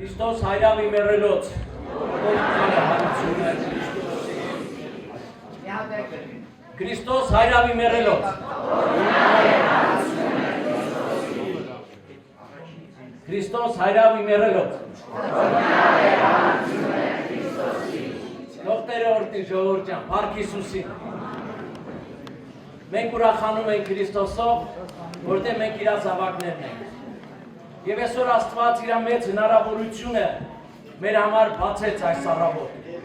Քրիստոս հայրավի մեռելոց Քրիստոս հայրավի մեռելոց Քրիստոս հայրավի մեռելոց Դոկտերը օրտի ժողովուրդ ջան, Փառք Հիսուսին Մենք ուրախանում ենք Քրիստոսով, որտեղ մենք իր զավակներն ենք Եվ այսօր Աստված իր մեծ հնարավորությունը մեր համար բացեց այս առավոտը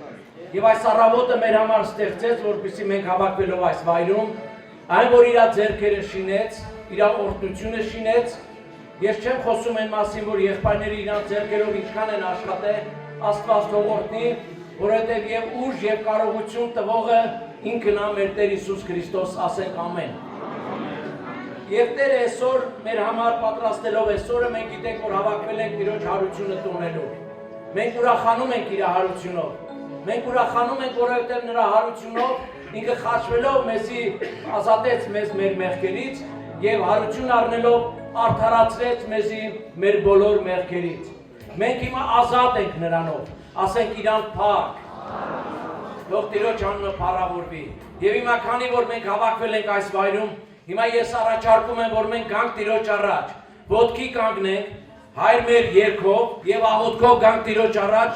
Եվ այս առավոտը մեր համար ստեղծեց, որպեսզի մենք հավաքվելով այս վայրում այն, որ իր ձեռքերը շինեց, իր օրհնությունը շինեց Ես չեմ խոսում այն մասին, որ եղբայրները իրանց ձեռքերով ինչքան են աշխատել, Աստված թող օրհնի, որովհետև եւ ուժ եւ կարողություն տվողը ինքն է մեր Տեր Հիսուս Քրիստոս, ասենք ամեն Եվ Տերը այսօր մեր համար պատրաստելով այսօրը մենք գիտենք, որ հավաքվել ենք Տիրոջ հարությունը տոնելու Մենք ուրախանում ենք իր հարությունով Մենք ուրախանում ենք, որովհետև նրա հարությունով ինքը խաչվելով մեզի ազատեց մեզ մեր մեղքերից եւ հարություն առնելով արդարացրեց մեզի մեր բոլոր մեղքերից Մենք հիմա ազատ ենք նրանով ասենք իրան փառք Թող Տիրոջ անունը փառավորվի Եվ հիմա քանի որ մենք հավաքվել ենք այս վայրում Հիմա ես առաջարկում եմ, որ մենք գանք Տիրոջ առաջ, ոտքի կանգնենք, հայր մեր երգով և աղոթքով գանք Տիրոջ առաջ